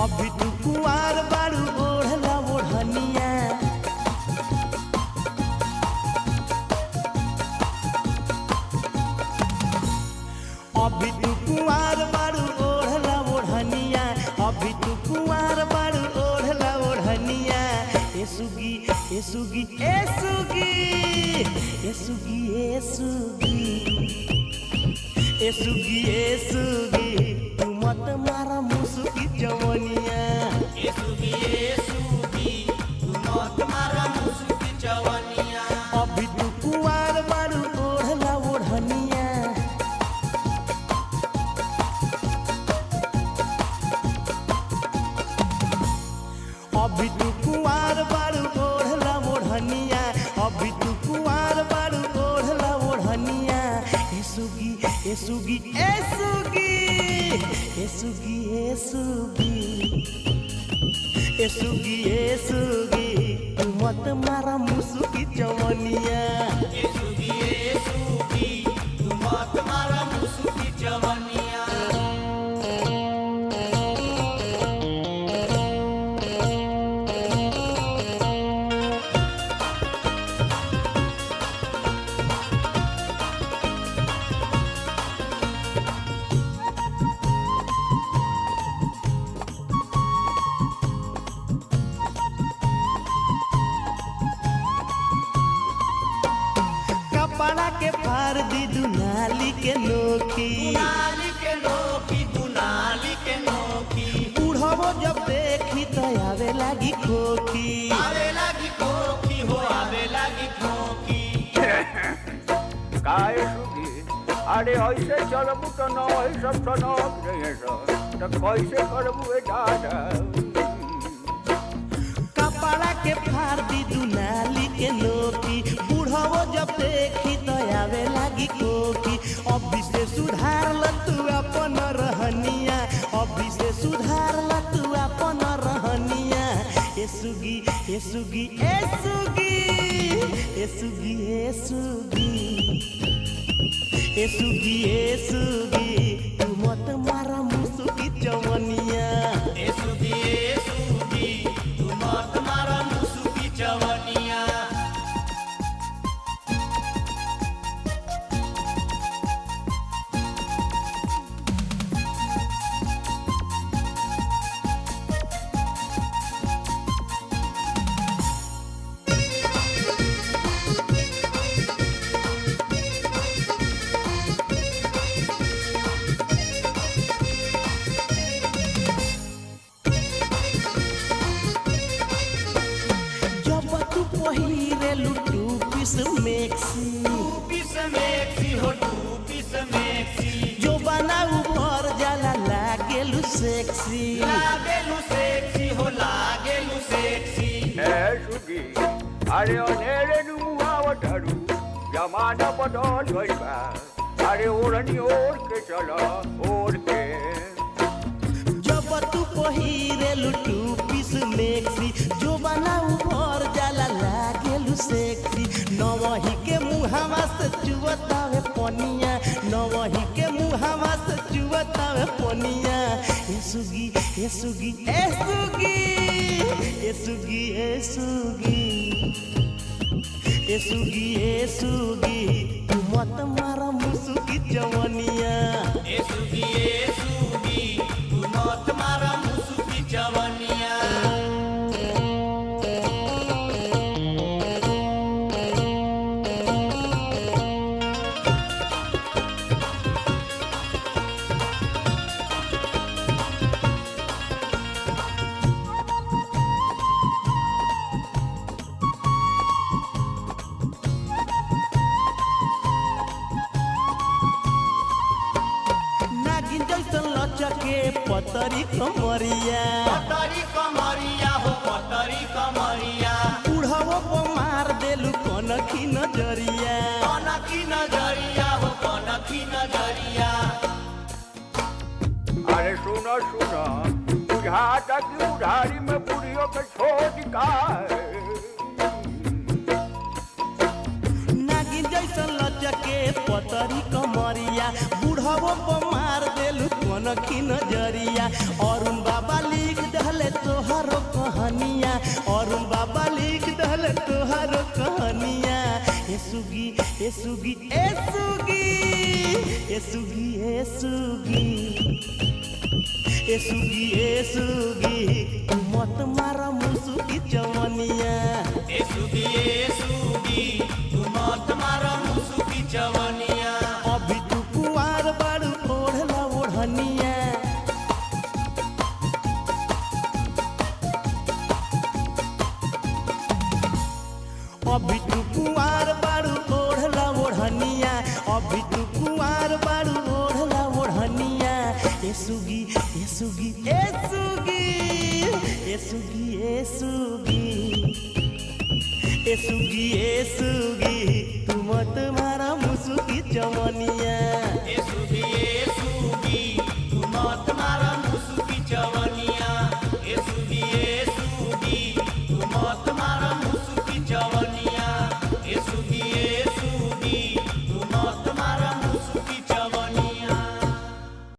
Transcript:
अभी तू कुंवार बारू ओढ़ला ओढ़निया अभी तू कुंवार बारू ओढ़ला ओढ़निया अभी तू कुंवार बारू ओढ़ला ओढ़निया ए सुगी ए सुगी ए सुगी ए सुगी ए सुगी ए सुगी ए सुगी तू मत मारा मुसुकी जवनिया ए सुगी तू मत मारा मुसुकी जवनिया। अभी तू कुंवार बारू ओढ़ला ओढ़निया अभी तू कुंवार बारू ओढ़ला ओढ़निया अभी तू कुंवार बारू ओढ़ला ओढ़निया ए सुगी ए सुगी ए सुगी ए सुगी ए सुगी ए सुगी ए सुगी तू मत मारा मुसुकी जवनिया ए सुगी तू मत मारा मुसुकी जवनिया। कपड़ा के फार दी दुनाली के नोखी दुनाली के नोकी दुनाली के नोकी उड़ो जब देखी तो आवे लगी खोखी आवे लगी खोखी हो आवे लगी खोखी। काय सुगी अरे ऐसे चलबू तो न सब तो न तो कैसे करबू दादा। कपड़ा के फार दी दुनाली के नोखी उड़ो जब देखी तो आवे लगी खोखी अभी से सुधार ल तू अपन रहनिया अभी से सुधार ल तू अपन रहनिया ए सुगी ए सुगी ए सुगी ए सुगी ए सुगी ए सुगी ए सुगी तू मत मारा मुसुकी जवनिया ए सुगी तू मत मारा मुसुकी जवनिया। जब तू पहिरे लुटू पिस मेक्सी पीस मेक्सी हो तू पीस मेक्सी जो बना ऊपर जाला लागेलू सेक्सी लागेलू सेक्सी हो लागेलू सेक्सी। ए सुगी अरे अनेरे मुहावतारू जमाना बदल गई बा अरे ओढ़नी ओढ़ के चला ओढ़ के। जब तू पहिरे लुटू पिस मेक्सी जो बना ऊपर जाला लागेलू सेक्सी नवही के मुहावा से चुवतावे पनिया नवही के मुहावा से चुवतावे पनिया ए सुगी ए सुगी ए सुगी ए सुगी ए सुगी ए सुगी ए सुगी तू मत मारा मुसुकी जवनिया ए सुगी तू मत मारा मुसुकी जवनिया। नागिन जैसन लचके पतरी कमरिया पतरी कमरिया हो पतरी कमरिया उड़ावो को मार देलू कनखी नजरिया कनखी नजरिया हो कनखी नजरिया। अरे सुनो सुनो बुझाता कि उधारी में बुढ़ियों के छोड़ का नागिन जैसन लचके पतरी कमरिया बुढ़ावो पर मार देलू कौन की नजरिया। अरुण बाबा लिख दहले तोहरो कहानिया, अरुण बाबा लिख दहले तोहरो कहानिया। ए सुगी ए सुगी ए सुगी ए सुगी ए सुगी ए सुगी ए सुगी तू मत मारा मुसुकी चवनिया। ए सुगी तू मत मारा मुसुकी चवनिया। अभी तू कुंवार बाड़ू ओढ़ला ओढ़निया। अभी तू कुंवार बाड़ू ओढ़ला ओढ़निया, अभी तू कुंवार बाड़ू ओढ़ला ओढ़निया। ए सुगी ए सुगी ए सुगी ए सुगी ए सुगी ए सुगी ए सुगी